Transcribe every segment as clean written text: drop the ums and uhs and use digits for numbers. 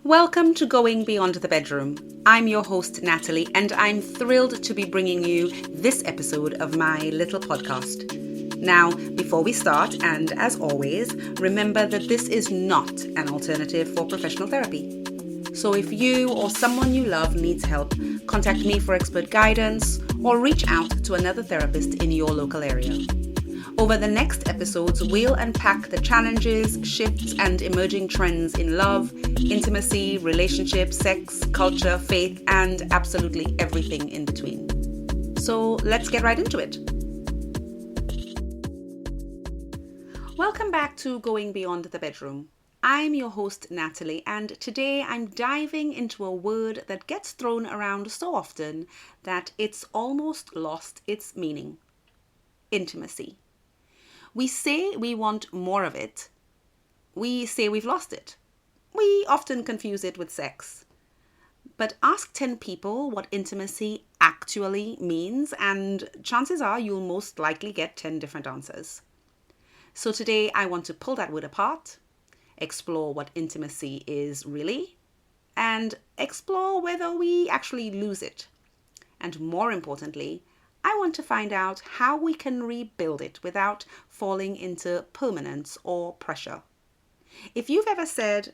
Welcome to Going Beyond the Bedroom. I'm your host, Natalie, and I'm thrilled to be bringing you this episode of my little podcast. Now, before we start, and as always, remember that this is not an alternative for professional therapy. So if you or someone you love needs help, contact me for expert guidance or reach out to another therapist in your local area. Over the next episodes, we'll unpack the challenges, shifts, and emerging trends in love, intimacy, relationships, sex, culture, faith, and absolutely everything in between. So let's get right into it. Welcome back to Going Beyond the Bedroom. I'm your host, Natalie, and today I'm diving into a word that gets thrown around so often that it's almost lost its meaning: intimacy. We say we want more of it. We say we've lost it. We often confuse it with sex. But ask 10 people what intimacy actually means, and chances are you'll most likely get 10 different answers. So today I want to pull that word apart, explore what intimacy is really, and explore whether we actually lose it. And more importantly, I want to find out how we can rebuild it without falling into permanence or pressure. If you've ever said,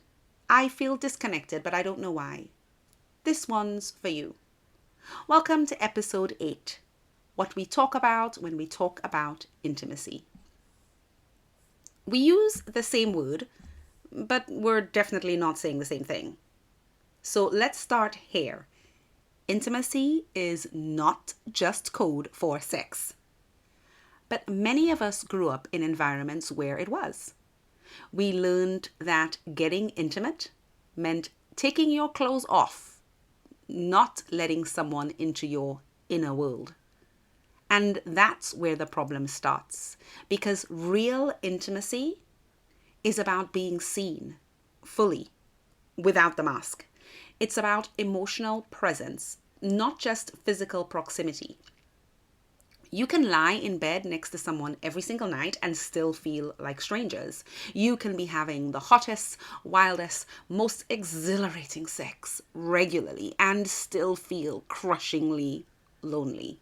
I feel disconnected, but I don't know why, this one's for you. Welcome to episode 8, what we talk about when we talk about intimacy. We use the same word, but we're definitely not saying the same thing. So let's start here. Intimacy is not just code for sex. But many of us grew up in environments where it was. We learned that getting intimate meant taking your clothes off, not letting someone into your inner world. And that's where the problem starts, because real intimacy is about being seen fully, without the mask. It's about emotional presence, not just physical proximity. You can lie in bed next to someone every single night and still feel like strangers. You can be having the hottest, wildest, most exhilarating sex regularly and still feel crushingly lonely.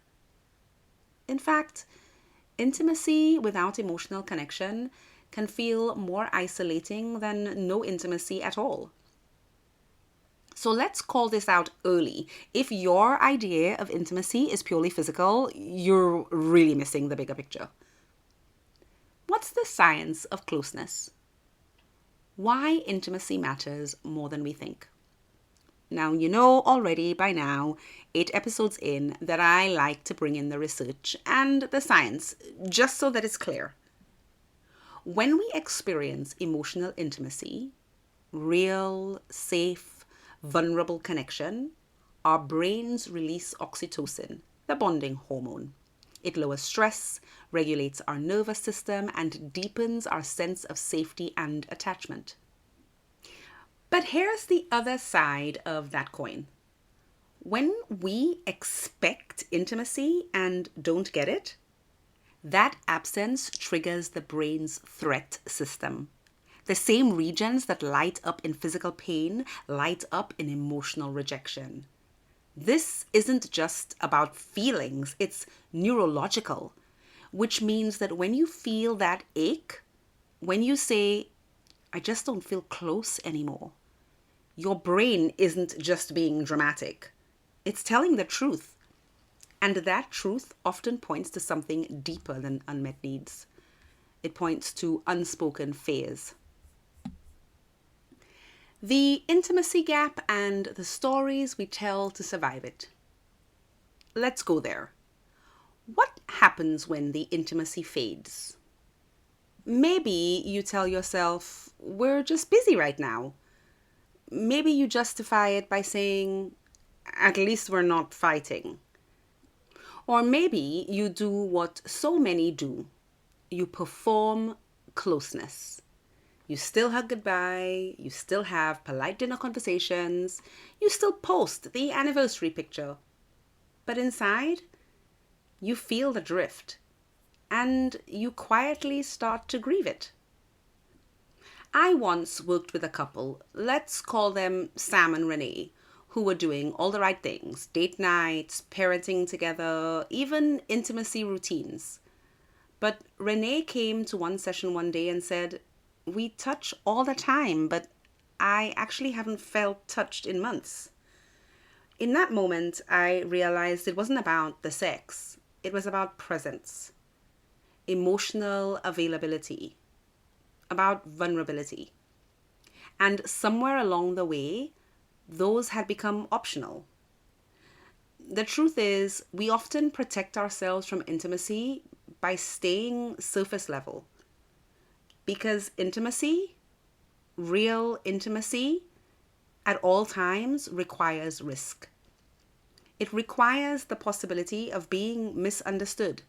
In fact, intimacy without emotional connection can feel more isolating than no intimacy at all. So let's call this out early. If your idea of intimacy is purely physical, you're really missing the bigger picture. What's the science of closeness? Why intimacy matters more than we think. Now, you know already by now, 8 episodes in, that I like to bring in the research and the science, just so that it's clear. When we experience emotional intimacy, real, safe, vulnerable connection, our brains release oxytocin, the bonding hormone. It lowers stress, regulates our nervous system, and deepens our sense of safety and attachment. But here's the other side of that coin. When we expect intimacy and don't get it, that absence triggers the brain's threat system. The same regions that light up in physical pain light up in emotional rejection. This isn't just about feelings, it's neurological, which means that when you feel that ache, when you say, I just don't feel close anymore, your brain isn't just being dramatic. It's telling the truth. And that truth often points to something deeper than unmet needs. It points to unspoken fears. The intimacy gap and the stories we tell to survive it. Let's go there. What happens when the intimacy fades? Maybe you tell yourself, we're just busy right now. Maybe you justify it by saying, at least we're not fighting. Or maybe you do what so many do. You perform closeness. You still hug goodbye, you still have polite dinner conversations, you still post the anniversary picture. But inside, you feel the drift, and you quietly start to grieve it. I once worked with a couple, let's call them Sam and Renee, who were doing all the right things: date nights, parenting together, even intimacy routines. But Renee came to one session one day and said, "We touch all the time, but I actually haven't felt touched in months." In that moment, I realized it wasn't about the sex, it was about presence, emotional availability, about vulnerability. And somewhere along the way, those had become optional. The truth is, we often protect ourselves from intimacy by staying surface level. Because intimacy, real intimacy, at all times requires risk. It requires the possibility of being misunderstood,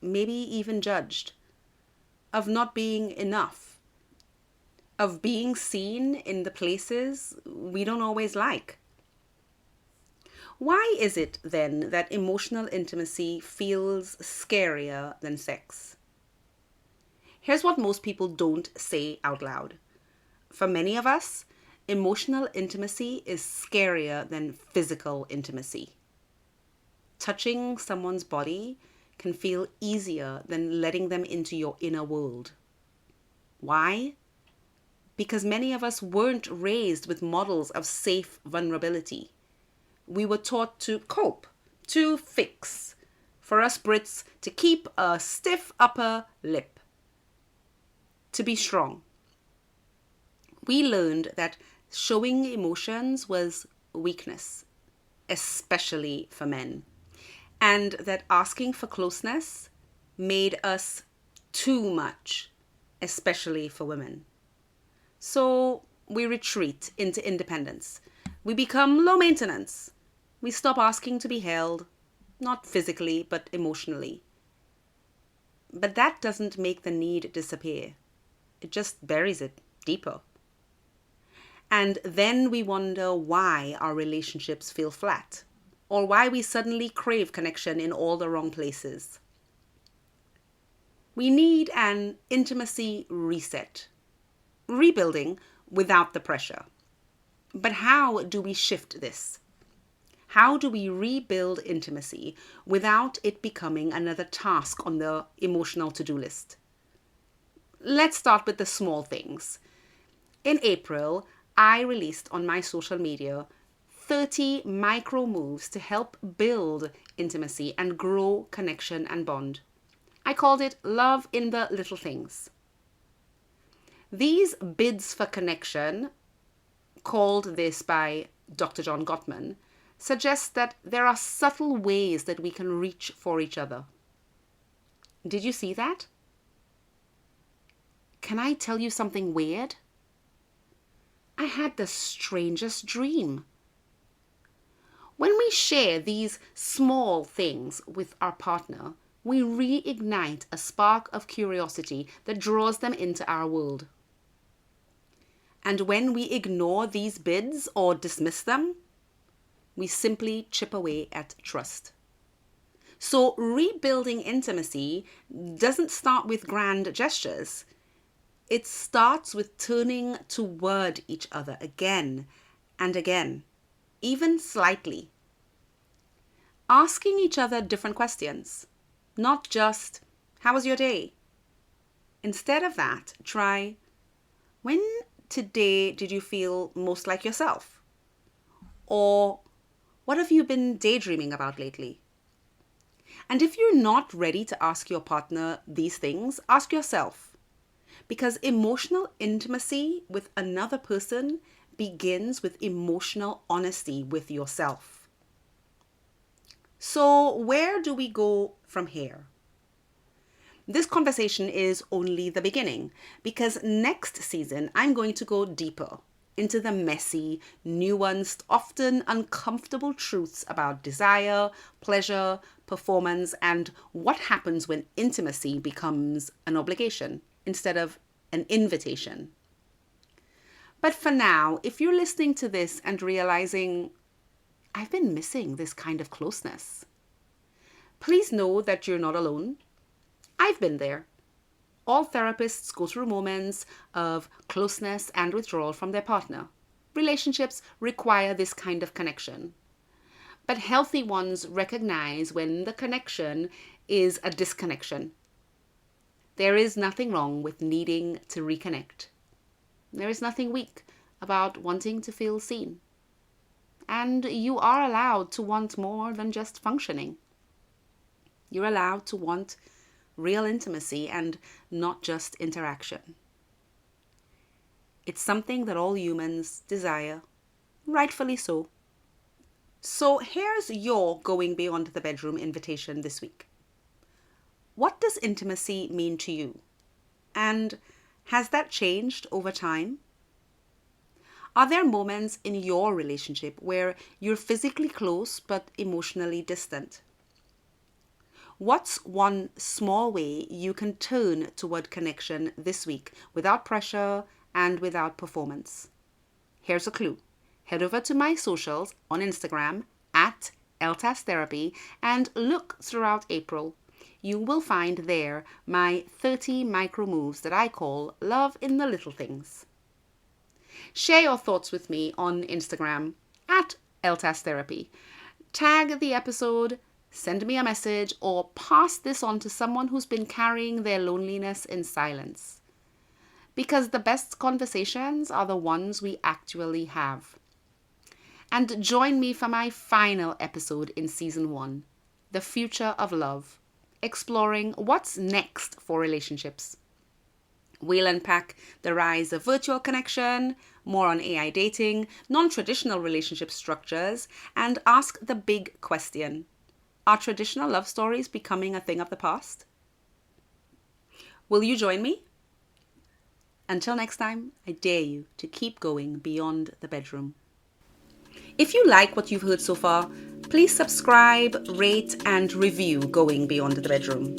maybe even judged, of not being enough, of being seen in the places we don't always like. Why is it then that emotional intimacy feels scarier than sex? Here's what most people don't say out loud. For many of us, emotional intimacy is scarier than physical intimacy. Touching someone's body can feel easier than letting them into your inner world. Why? Because many of us weren't raised with models of safe vulnerability. We were taught to cope, to fix. For us Brits, to keep a stiff upper lip, to be strong. We learned that showing emotions was weakness, especially for men, and that asking for closeness made us too much, especially for women. So we retreat into independence. We become low maintenance. We stop asking to be held, not physically, but emotionally. But that doesn't make the need disappear. It just buries it deeper. And then we wonder why our relationships feel flat, or why we suddenly crave connection in all the wrong places. We need an intimacy reset, rebuilding without the pressure. But how do we shift this? How do we rebuild intimacy without it becoming another task on the emotional to-do list? Let's start with the small things. In April, I released on my social media 30 micro moves to help build intimacy and grow connection and bond. I called it Love in the Little Things. These bids for connection, called this by Dr. John Gottman, suggest that there are subtle ways that we can reach for each other. Did you see that? Can I tell you something weird? I had the strangest dream. When we share these small things with our partner, we reignite a spark of curiosity that draws them into our world. And when we ignore these bids or dismiss them, we simply chip away at trust. So rebuilding intimacy doesn't start with grand gestures. It starts with turning toward each other again and again, even slightly. Asking each other different questions, not just, "How was your day?" Instead of that, try, "When today did you feel most like yourself?" Or, "What have you been daydreaming about lately?" And if you're not ready to ask your partner these things, ask yourself. Because emotional intimacy with another person begins with emotional honesty with yourself. So where do we go from here? This conversation is only the beginning, because next season I'm going to go deeper into the messy, nuanced, often uncomfortable truths about desire, pleasure, performance, and what happens when intimacy becomes an obligation instead of an invitation. But for now, if you're listening to this and realizing, "I've been missing this kind of closeness," please know that you're not alone. I've been there. all therapists go through moments of closeness and withdrawal from their partner. Relationships require this kind of connection. But healthy ones recognize when the connection is a disconnection. There is nothing wrong with needing to reconnect. There is nothing weak about wanting to feel seen. And you are allowed to want more than just functioning. You're allowed to want real intimacy and not just interaction. It's something that all humans desire, rightfully so. So here's your going beyond the bedroom invitation this week. What does intimacy mean to you? And has that changed over time? Are there moments in your relationship where you're physically close but emotionally distant? What's one small way you can turn toward connection this week without pressure and without performance? Here's a clue. Head over to my socials on Instagram at @LTAStherapy and look throughout April. You will find there my 30 micro moves that I call love in the little things. Share your thoughts with me on Instagram at @LTAStherapy. Tag the episode, send me a message, or pass this on to someone who's been carrying their loneliness in silence. Because the best conversations are the ones we actually have. And join me for my final episode in season 1, The Future of Love, exploring what's next for relationships. We'll unpack the rise of virtual connection, more on AI dating, non-traditional relationship structures, and ask the big question: are traditional love stories becoming a thing of the past? Will you join me? Until next time, I dare you to keep going beyond the bedroom. If you like what you've heard so far, please subscribe, rate, and review Going Beyond the Bedroom.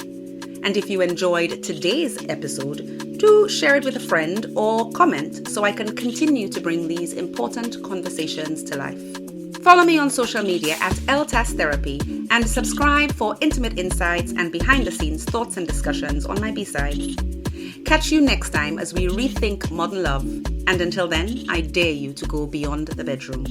And if you enjoyed today's episode, do share it with a friend or comment so I can continue to bring these important conversations to life. Follow me on social media at @LTAStherapy and subscribe for intimate insights and behind-the-scenes thoughts and discussions on my B-sides. Catch you next time as we rethink modern love. And until then, I dare you to go beyond the bedroom.